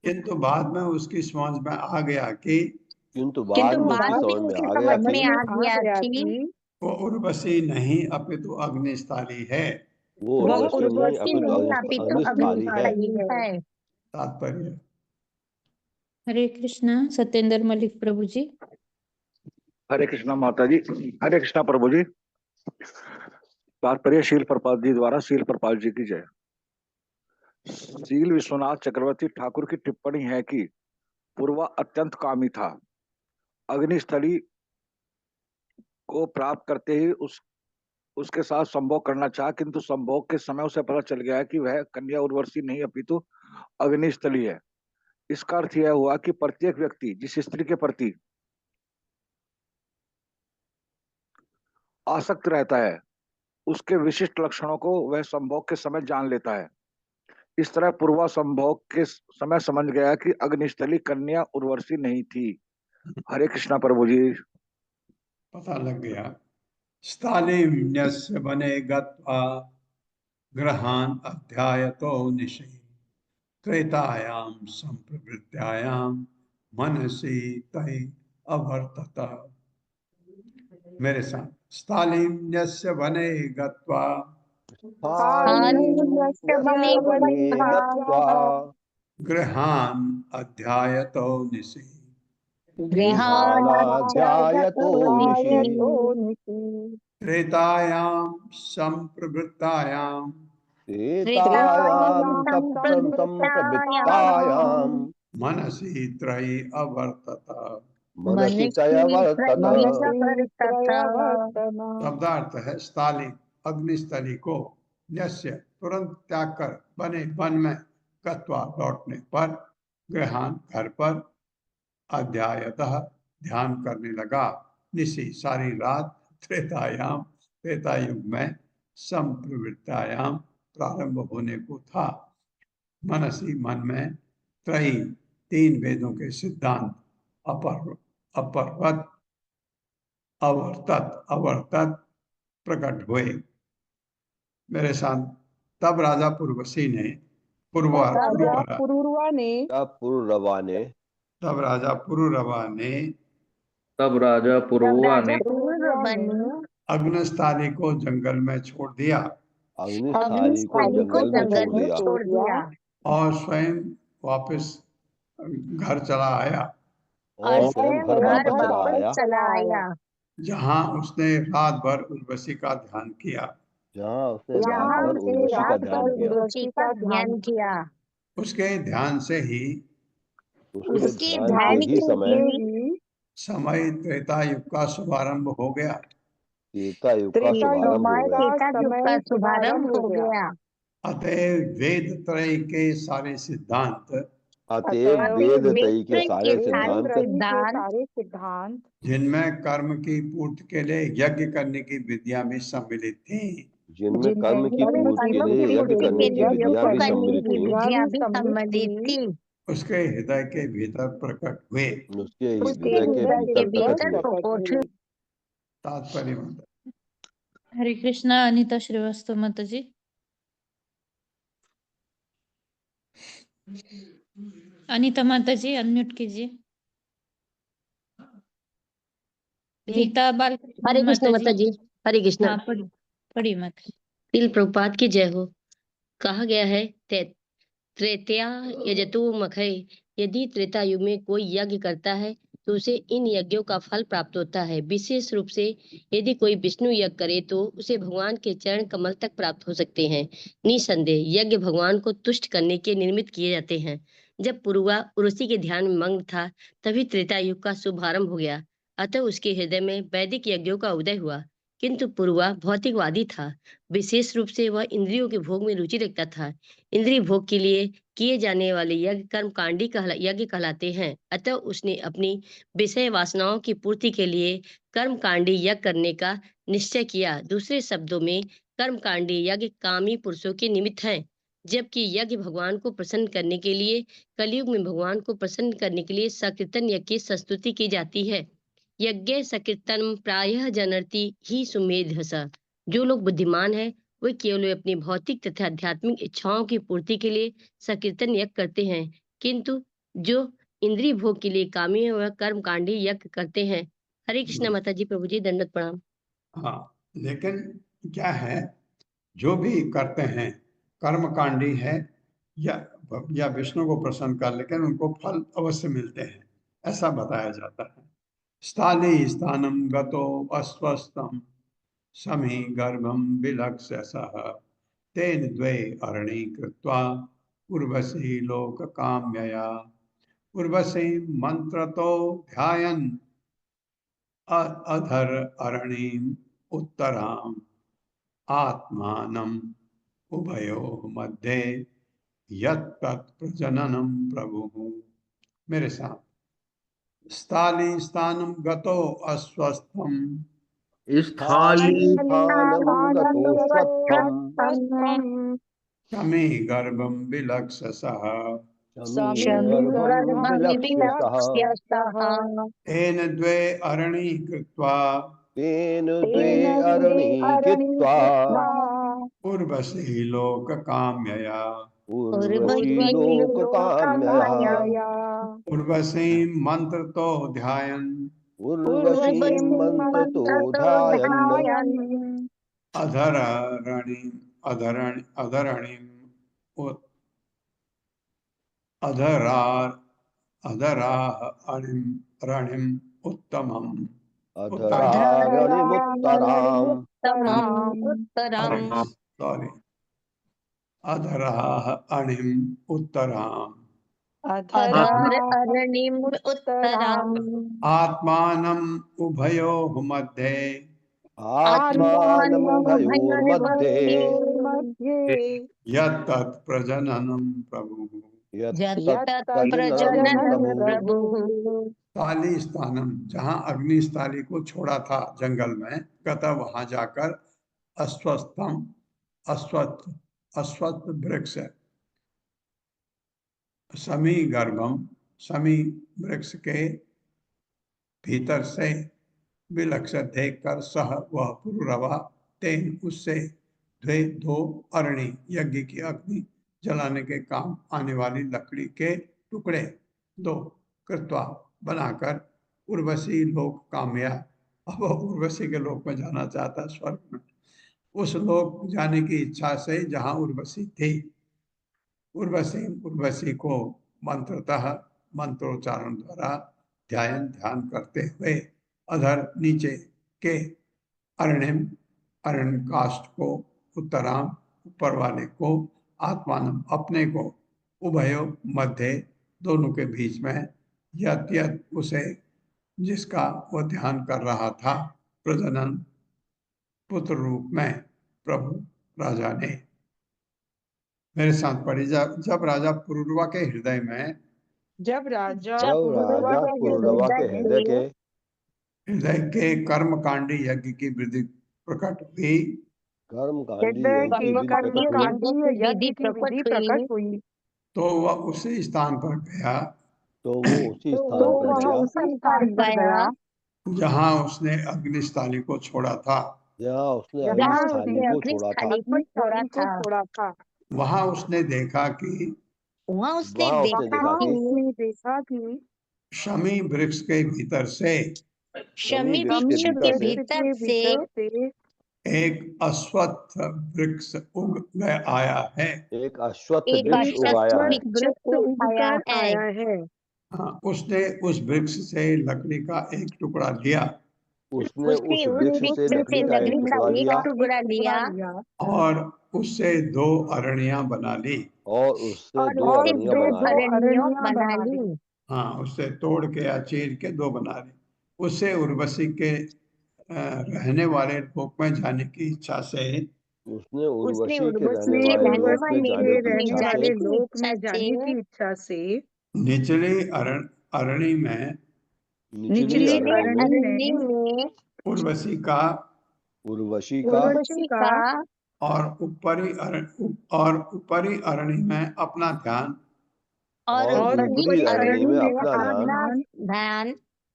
किंतु बाद में उसकी समझ में आ गया कि वो उर्वशी नहीं अपितु अग्निस्थाली है। तात्पर्य हरे कृष्णा सत्येंद्र मलिक प्रभु जी। हरे कृष्णा माता जी। हरे कृष्णा प्रभु जी। तात्पर्य शील प्रपात जी द्वारा शील प्रपात जी की जय। शील विश्वनाथ चक्रवर्ती ठाकुर की टिप्पणी है कि पूर्वा अत्यंत कामी था। अग्निस्थली को प्राप्त करते ही उसके साथ संभोग करना चाहा, किंतु संभोग के समय उसे पता चल गया कि वह कन्या उर्वशी नहीं अपितु अग्निस्थली है। इसका अर्थ यह हुआ कि प्रत्येक व्यक्ति जिस स्त्री के प्रति आसक्त रहता है उसके विशिष्ट लक्षणों को वह संभोग के समय जान लेता है। इस तरह पूर्वा संभोग के समय समझ गया कि अग्निस्थली कन्या उर्वशी नहीं थी। हरे कृष्णा प्रभु जी। पता लग गया। स्थालिन्यस्य वने गत्वा गृहान् अध्यायतो निशि त्रेतायां संप्रवृत्तायां मनसि तै अवर्तत। मेरे साथ स्थालिन्यस्य वने गत्वा गृहान् अध्यायतो निशि त्रेतायां संप्रवृत्तायां मनसि त्रयी अवर्तत। शब्दार्थ है स्थाली अग्निस्थली को यस्य तुरंत त्याग कर बने वन में गत्वा लौटने पर गृहान घर पर अध्यायतः ध्यान करने लगा। निशी सारी रात त्रेता युग में संप्रवृत्तायाम प्रारंभ होने को था। मनसी मन में त्रयी 3 वेदों के सिद्धांत अपर्वत अवर्तत प्रकट हुए। मेरे साथ तब राजा पुरवसी ने तब राजा पुरुरवा ने अग्नस्थाली को जंगल में छोड़ दिया और स्वयं वापस घर चला आया जहाँ उसने रात भर उर्वशी का ध्यान किया। उसके ध्यान से ही समय त्रेता युग का शुभारंभ हो गया। अतएव वेद त्रय के सारे सिद्धांत जिनमें कर्म की पूर्ति के लिए यज्ञ करने की विधियां भी सम्मिलित थी उसके हृदय के भीतर प्रकट हुए। तात्पर्य हरे कृष्णा। अनीता श्रीवास्तव माता जी। अनीता माता जी अनम्यूट कीजिए। रीता बाल। हरे कृष्ण माता जी। हरे कृष्ण। हाँ, पढ़ी माता। श्रील प्रभुपाद की जय हो। कहा गया है त्रेतया यजतु मखय, यदि त्रेता युग में कोई यज्ञ करता है तो उसे इन यज्ञों का फल प्राप्त होता है। विशेष रूप से यदि कोई विष्णु यज्ञ करे तो उसे भगवान के चरण कमल तक प्राप्त हो सकते हैं। निसंदेह यज्ञ भगवान को तुष्ट करने के निर्मित किए जाते हैं। जब पुरुवा उर्वशी के ध्यान में मग्न था तभी त्रेता युग का शुभारंभ हो गया। अतः उसके हृदय में वैदिक यज्ञों का उदय हुआ। किंतु पुरुवा भौतिकवादी था। विशेष रूप से वह इंद्रियों के भोग में रुचि रखता था। इंद्रिय भोग के लिए किए जाने वाले यज्ञ कर्मकांडी यज्ञ कहलाते हैं। अतः उसने अपनी विषय वासनाओं की पूर्ति के लिए कर्मकांडी यज्ञ करने का निश्चय किया। दूसरे शब्दों में कर्मकांडी यज्ञ कामी पुरुषों के निमित्त हैं, जबकि यज्ञ भगवान को प्रसन्न करने के लिए कलयुग में भगवान को प्रसन्न करने के लिए सकीर्तन यज्ञ की संस्तुति की जाती है। यज्ञ सकीर्तन प्रायः जनरति ही सुमेधस। जो लोग बुद्धिमान हैं वे केवल अपनी भौतिक तथा आध्यात्मिक इच्छाओं की पूर्ति के लिए सकीर्तन यज्ञ करते हैं, किंतु जो इंद्रिय भोग के लिए कामी व कर्मकांडी यज्ञ करते हैं। हरे कृष्ण माता जी। प्रभु जी दंडवत प्रणाम। हाँ, लेकिन क्या है, जो भी करते हैं कर्मकांडी है या विष्णु को प्रसन्न कर, लेकिन उनको फल अवश्य मिलते हैं, ऐसा बताया जाता है। स्थाली स्थानम गतो अस्वस्थम समी गर्भम विलक्षसः तेन द्वे अरणी कृत्वा उर्वशी लोक काम्यया उर्वशी मंत्रतो ध्यायन् अधर अरणीम उत्तराम आत्मानम उभयोः मध्ये यत्तत् प्रजननम प्रभुः। मेरे साथ स्थाली स्थानम गतो अस्वस्थम शमी गर्भम विलक्षसः तेन द्वे अरणी कृत्वा उर्वशी लोक काम्यया उर्वशी मंत्र तो ध्यायन् अधरारणिम उत्तमम् आत्मानम् उभयोः मध्ये यत् तत् प्रजननं प्रभु प्रजननं प्रभु स्थाली स्थानम, जहाँ अग्नि स्थाली को छोड़ा था जंगल में, गता वहां जाकर अस्वस्थम अस्वस्थ अस्वस्थ वृक्ष समी गर्भम, समी वृक्ष के भीतर से विलक्षण देखकर सह वह पुरुरवा तेन, उससे द्वे दो अरणी, यज्ञ की अग्नि जलाने के काम आने वाली लकड़ी के टुकड़े दो कृत्वा बनाकर उर्वशी लोक कामया। अब उर्वशी के लोक में जाना चाहता, स्वर्ग में, उस लोक जाने की इच्छा से जहाँ उर्वशी थी। उर्वशी को मंत्रतः मंत्रोच्चारण द्वारा ध्यान करते हुए अधर नीचे के अरण्यम अरण्य काष्ठ को, उत्तराम ऊपर वाले को, आत्मानम अपने को, उभयो मध्य दोनों के बीच में, यत उसे जिसका वह ध्यान कर रहा था, प्रजनन पुत्र रूप में प्रभु राजा ने। मेरे साथ पढ़ी, जब राजा पुरुरवा के हृदय में, जब राजा पुरुरवा के हृदय के कर्मकांडी यज्ञ की वृद्धि प्रकट हुई, कर्मकांडी विधि प्रकट हुई तो वह उसी स्थान पर गया, तो वो उसी स्थान पर गया जहाँ उसने अग्निस्थाली को छोड़ा था। जहाँ उसने अग्निस्थाली को छोड़ा था। वहाँ उसने देखा कि वहाँ उसने देखा कि शमी वृक्ष के भीतर से शमी वृक्ष के भीतर से एक अश्वत्थ वृक्ष उग आया है। एक अश्वत्थ एक वृक्ष अश्वत्थ उगाया वृक्ष आया है। हाँ, उसने उस वृक्ष से लकड़ी का एक टुकड़ा लिया, उसने उस वृक्ष से लकड़ी का एक टुकड़ा लिया और उससे दो अरणियां बना ली। और उससे दो अरणियां बना ली। हाँ, उससे तोड़ के या चीर के दो बना ली। उससे उर्वशी के रहने वाले लोक में जाने की इच्छा से, उसने उर्वशी के रहने वाले लोक में जाने की इच्छा से निचली अरणी में उर्वशी का और ऊपरी अरणी में अपना ध्यान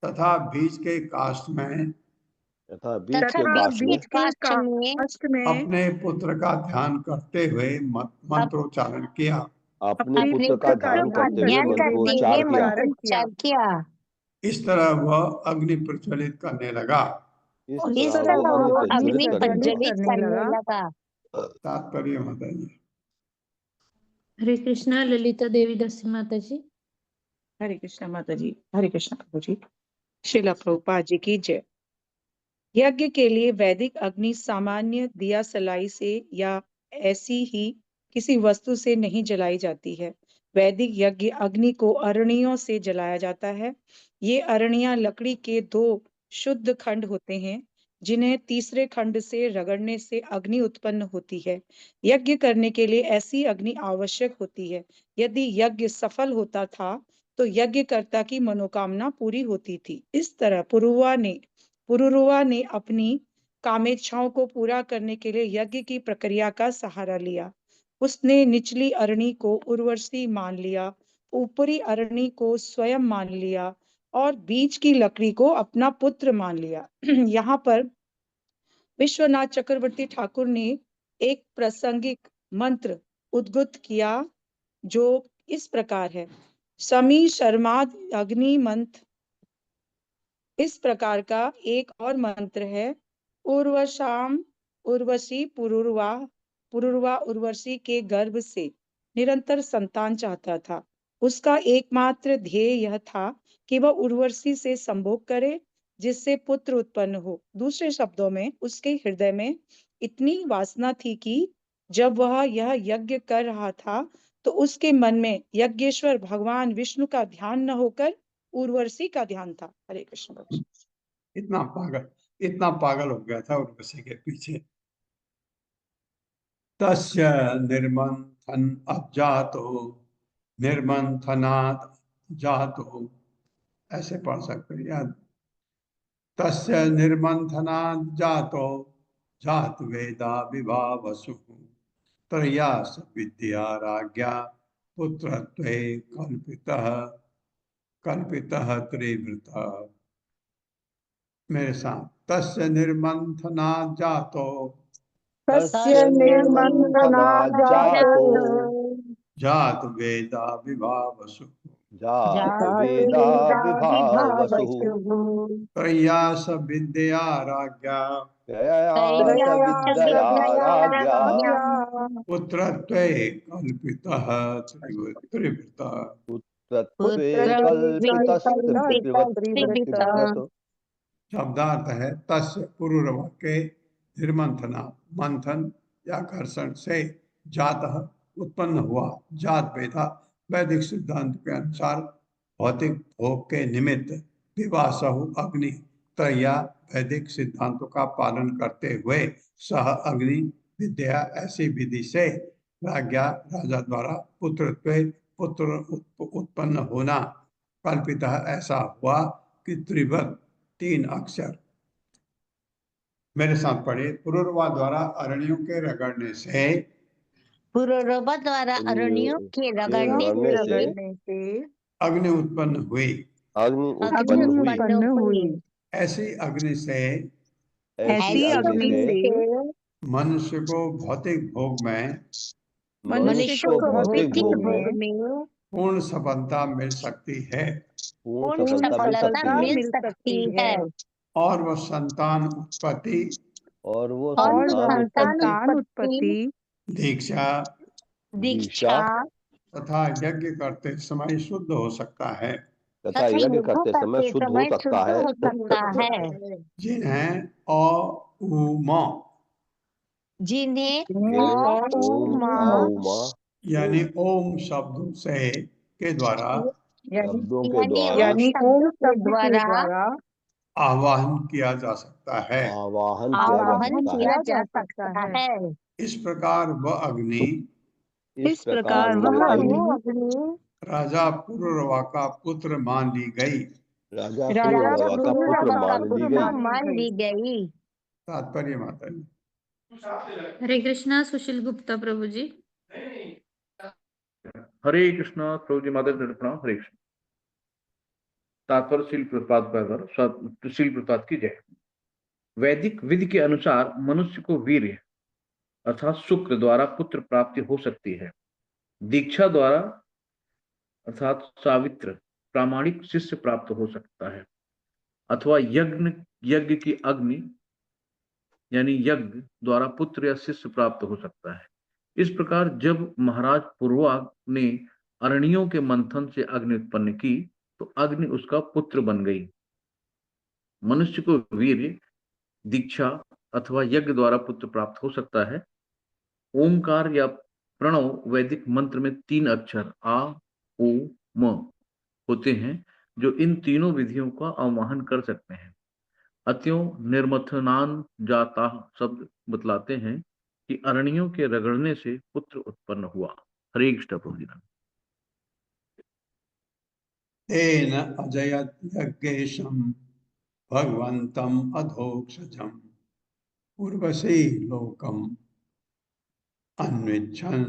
तथा बीच के काष्ठ में अपने पुत्र का ध्यान करते हुए मंत्रोच्चारण किया। अपने पुत्र का ध्यान करते हुए मंत्रोच्चार किया। इस तरह वह अग्नि प्रज्वलित करने लगा। तात्पर्य बताइए। हरे कृष्णा। ललिता देवी दासी माता जी। हरे कृष्णा माता जी। हरे कृष्णा प्रभु जी। श्रीला प्रभुपाद जी की जय। यज्ञ के लिए वैदिक अग्नि सामान्य दिया सलाई से या ऐसी ही किसी वस्तु से नहीं जलाई जाती है। वैदिक यज्ञ अग्नि को अरणियों से जलाया जाता है। ये अरणियां लकड़ी के दो शुद्ध खंड होते हैं, जिन्हें तीसरे खंड से रगड़ने से अग्नि उत्पन्न होती है। यज्ञ करने के लिए ऐसी अग्नि आवश्यक होती है। यदि यज्ञ सफल होता था तो यज्ञकर्ता की मनोकामना पूरी होती थी। इस तरह पुरुरवा ने अपनी कामेच्छाओं को पूरा करने के लिए यज्ञ की प्रक्रिया का सहारा लिया। उसने निचली अरणी को उर्वशी मान लिया, ऊपरी अरणी को स्वयं मान लिया और बीच की लकड़ी को अपना पुत्र मान लिया। यहाँ पर विश्वनाथ चक्रवर्ती ठाकुर ने एक प्रासंगिक मंत्र उद्गत किया जो इस प्रकार है। समी शर्माद अग्नि मंत्र। इस प्रकार का एक और मंत्र है। उर्वशाम उर्वशी पुरुरवा उर्वशी के गर्भ से निरंतर संतान चाहता था। उसका एकमात्र ध्येय यह था कि वह उर्वशी से संभोग करे, जिससे पुत्र उत्पन्न हो। दूसरे शब्दों में उसके हृदय में इतनी वासना थी कि जब वह यह यज्ञ कर रहा था तो उसके मन में यज्ञेश्वर भगवान विष्णु का ध्यान न होकर उर्वशी का ध्यान था। हरे कृष्ण। इतना पागल हो गया था उर्वशी के पीछे। तस्य निर्मंथन अजातो निर्मंथनात् जातो, ऐसे पढ़ सकते हैं या तस्य निर्मंथनात् जातो जात वेदा विभावसु त्रयास विद्या राज्ञा पुत्रत्वे कल्पितः कल्पितः त्रिवृतः। मेरे साथ, तस्य निर्मंथनात् जातो तस्य निर्मन्थनात् जातो जात वेदा विभावसु जात जात वेदा वेदा विभावसु विभावसु त्रयास विद्या राज्ञा त्रयास विद्या राज्ञा राज्ञा पुत्रत्वे कल्पितः त्रिवृतः। पुत्रत्वे त्रिवृतः। कल्पितस्त्रिवृतः। शब्दार्थ है तस्य पुरुरव के निर्मंथना मंथन या घर्षण से जातः उत्पन्न हुआ, जात वेदा वैदिक सिद्धांत के अनुसार भौतिक भोग के निमित्त विवासहु अग्नि त्रया वैदिक सिद्धांतों का पालन करते हुए सह अग्नि विद्या ऐसी विधि से राज्ञा राजा द्वारा पुत्र उत्पन्न होना कल्पित ऐसा हुआ कि त्रिवत 3 अक्षर। मेरे साथ पढ़े, पुरुरवा द्वारा अरण्यों के रगड़ने से पुरुरवा द्वारा अरण्यों के रगड़ने से अग्नि उत्पन्न हुई, अग्नि अग्नि उत्पन्न हुई। उत्पन्न हुई। ऐसी अग्नि से ऐसी अग्नि से मनुष्य को भौतिक भोग में मनुष्य को भौतिक भोग में पूर्ण सफलता मिल सकती है पूर्ण सफलता मिल सकती है और वह संतान उत्पत्ति और वो और संतान उत्पत्ति दीक्षा तथा यज्ञ करते समय शुद्ध हो सकता है, तथा यज्ञ करते समय शुद्ध हो सकता है। जिन्हें अ जिन्हें ओम यानी ओम शब्द से के द्वारा शब्दों के द्वारा यानी ओम शब्द के द्वारा आवाहन किया जा सकता है। आवाहन किया जा सकता है। इस प्रकार वह अग्नि इस प्रकार वह वो अग्नि अग्नि राजा पुरुरवा का पुत्र मान ली गई। राजा राजा पुरुरवा का पुत्र मान ली गई। तात्पर्य माता जी। हरे कृष्णा। सुशील गुप्ता प्रभु जी। हरे कृष्णा प्रभु जी, माता जी प्रणाम। हरे कृष्ण। तात्पर्य शील प्रपात की जय। वैदिक विधि के अनुसार मनुष्य को वीर्य अर्थात शुक्र द्वारा पुत्र प्राप्ति हो सकती है। दीक्षा द्वारा अर्थात सावित्र प्रामाणिक शिष्य प्राप्त हो सकता है, अथवा यज्ञ की अग्नि यानी यज्ञ द्वारा पुत्र या शिष्य प्राप्त हो सकता है। इस प्रकार जब महाराज पुरुरवा ने अरण्यों के मंथन से अग्नि उत्पन्न की तो अग्नि उसका पुत्र बन गई। मनुष्य को वीर्य, दीक्षा अथवा यज्ञ द्वारा पुत्र प्राप्त हो सकता है। ओंकार या प्रणव वैदिक मंत्र में 3 अक्षर आ, ओ, म होते हैं जो इन तीनों विधियों का आवाहन कर सकते हैं। अत्यों निर्मथनान जाता शब्द बतलाते हैं कि अरण्यों के रगड़ने से पुत्र उत्पन्न हुआ। हरे कृष्ण प्रभु जी। तेन अजयत यज्ञेशम भगवंतम अधोक्षजम उर्वशी लोकम अन्विच्छन्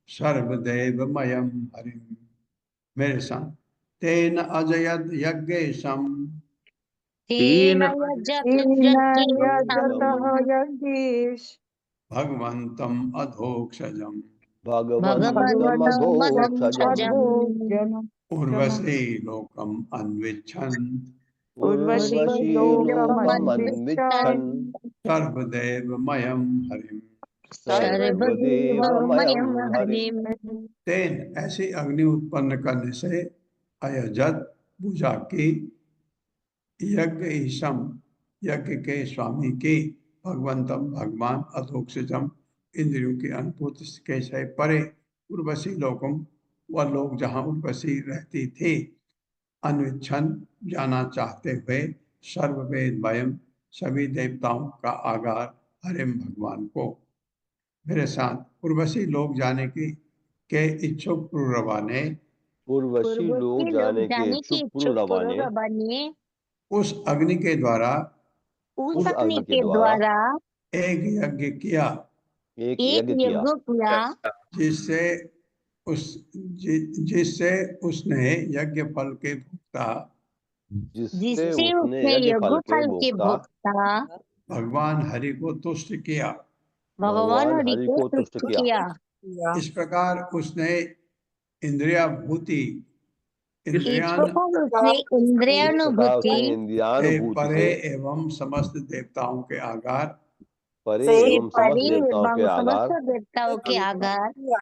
सर्वदेवमयं हरिम। मेरे साथ, तेन अजयत यज्ञेशम यज्ञेश भगवंतम अधोक्षजम उर्वशी लोकम अन्विच्छन् सर्वदेवमयं हरिम। तेन ऐसी अग्नि उत्पन्न करने से अयजत पूजा की यज्ञ ईशम यज्ञ के स्वामी की भगवंतम भगवान अधोक्षजम इंद्रियों की अनुभूति के से परे उर्वशी लोकम वह लोग जहाँ उर्वशी रहती थी अन्विच्छन जाना चाहते हुए सर्ववेद वयम सभी देवताओं का आगार हरिम भगवान को। मेरे साथ उर्वशी लोग जाने के इच्छुक पुररवा ने उर्वशी लोग जाने के इच्छुक पुररवा ने उस अग्नि के द्वारा उस अग्नि के द्वारा एक यज्ञ किया, एक यज्ञ किया, जिससे उसने यज्ञ फल के भोक्ता जिससे उसने यज्ञ फल के भोक्ता भगवान हरि को तुष्ट किया। भगवान हरि को तुष्ट किया। इस प्रकार उसने इंद्रियाभूति इंद्रियानुभूति से परे एवं समस्त देवताओं के आगार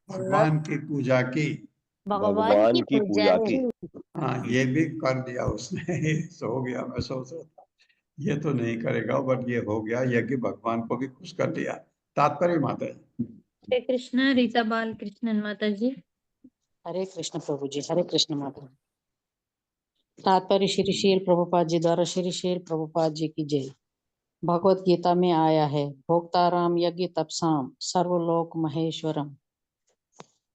भगवान की पूजा की। भगवान की पूजा की। हाँ, ये भी कर दिया उसने। हो गया। मैं सोच रहा था ये तो नहीं करेगा, बट ये हो गया। यज्ञ भगवान को भी खुश कर दिया। तात्पर्य माता जी। हरे कृष्णा। रीता बाल कृष्णन माता जी। हरे कृष्ण प्रभु जी। हरे कृष्ण माता। तात्पर्य श्री शील प्रभुपाद जी द्वारा श्री शील प्रभुपाद जी की जय। भगवत गीता में आया है, भोक्ताराम यज्ञ तपसाम सर्वलोक महेश्वरम।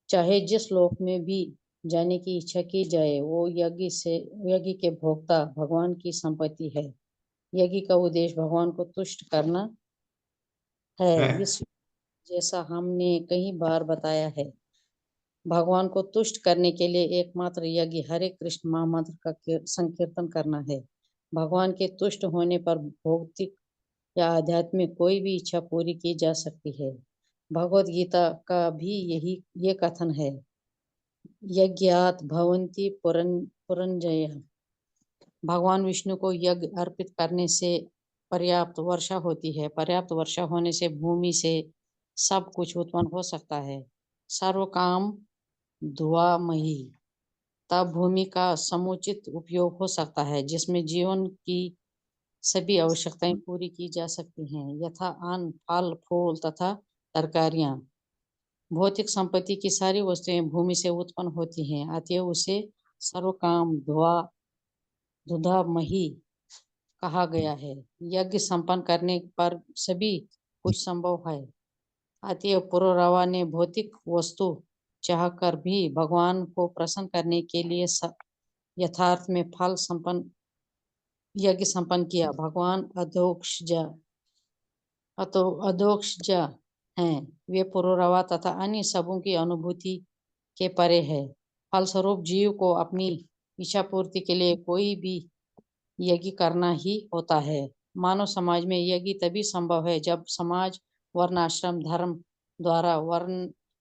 चाहे जिस लोक में भी जाने की इच्छा की जाए, वो यज्ञ के भोक्ता भगवान की संपत्ति है। यज्ञ का उद्देश्य भगवान को तुष्ट करना है। इस जैसा हमने कई बार बताया है, भगवान को तुष्ट करने के लिए एकमात्र यज्ञ हरे कृष्ण महामंत्र का संकीर्तन करना है। भगवान के तुष्ट होने पर भौतिक या आध्यात्मिक कोई भी इच्छा पूरी की जा सकती है। भगवत गीता का भी ये कथन है, यज्ञात भवन्ति पुरंजय। भगवान विष्णु को यज्ञ अर्पित करने से पर्याप्त वर्षा होती है। पर्याप्त वर्षा होने से भूमि से सब कुछ उत्पन्न हो सकता है। सर्व काम धुआमयी, तब भूमि का समुचित उपयोग हो सकता है, जिसमें जीवन की सभी आवश्यकताएं पूरी की जा सकती हैं, यथा अन्न, फल, फूल तथा तरकारियां। भौतिक संपत्ति की सारी वस्तुएं भूमि से उत्पन्न होती हैं, अतः उसे सर्वकाम धुधामयी कहा गया है। यज्ञ संपन्न करने पर सभी कुछ संभव है। अतः पुररवा ने भौतिक वस्तु चाहकर भी भगवान को प्रसन्न करने के लिए यथार्थ में फल संपन्न यज्ञ संपन्न किया। भगवान अधोक्षज हैं, वे पुररवा तथा अन्य सबों की अनुभूति के परे है। फलस्वरूप जीव को अपनी इच्छा पूर्ति के लिए कोई भी यज्ञ करना ही होता है। मानव समाज में यज्ञ तभी संभव है जब समाज वर्णाश्रम धर्म द्वारा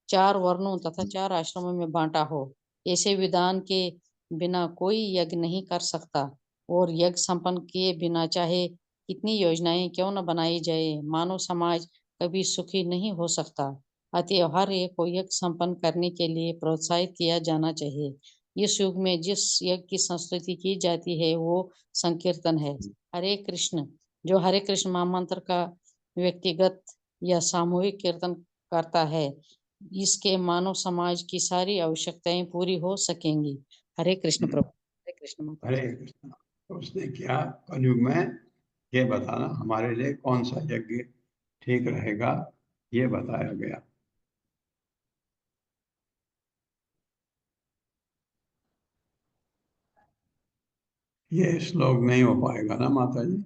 4 वर्णों तथा 4 आश्रमों में बांटा हो। ऐसे विधान के बिना कोई यज्ञ नहीं कर सकता, और यज्ञ संपन्न किए बिना चाहे कितनी योजनाएं क्यों न बनाई जाए, मानव समाज कभी सुखी नहीं हो सकता। अतः हर एक को यज्ञ संपन्न करने के लिए प्रोत्साहित किया जाना चाहिए। इस युग में जिस यज्ञ की संस्तुति की जाती है वो संकीर्तन है। हरे कृष्ण, जो हरे कृष्ण महामंत्र का व्यक्तिगत या सामूहिक कीर्तन करता है, इसके मानव समाज की सारी आवश्यकताएं पूरी हो सकेंगी। हरे कृष्ण प्रभु। हरे कृष्ण माता। हरे कृष्ण। तो उसने क्या कलयुग में ये बताना हमारे लिए कौन सा यज्ञ ठीक रहेगा, ये बताया गया। ये श्लोक नहीं हो पाएगा ना माता जी।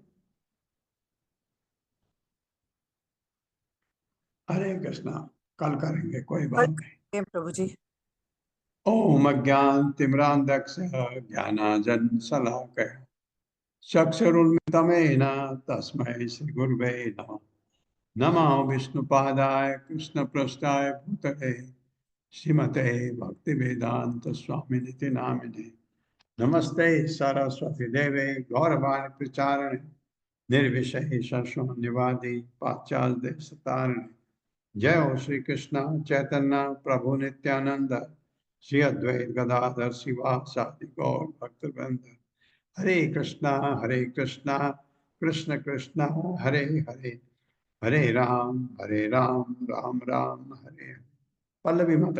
हरे कृष्णा, कल करेंगे, कोई बात नहीं। प्रभु जी। ओम अज्ञानतिमिरान्धस्य ज्ञानाञ्जनशलाकया चक्षुरुन्मिलितं तस्मै श्रीगुरुवे नमः। नमो विष्णुपादाय कृष्णपृष्ठाय भूतले श्रीमते भक्तिवेदांत स्वामिनिति नामिने। नमस्ते सरस्वती देवे गौरवाणी प्रचारिणे निर्विशेष शून्यवादी पाश्चात्य देशतारिणे। जय हो श्री कृष्ण चैतन्य प्रभु नित्यानंद श्री अद्वैत गदाधर शिवासादि गौर भक्तवृंद। हरे कृष्णा कृष्ण कृष्ण हरे हरे, हरे राम राम राम हरे। पल्लवी माता।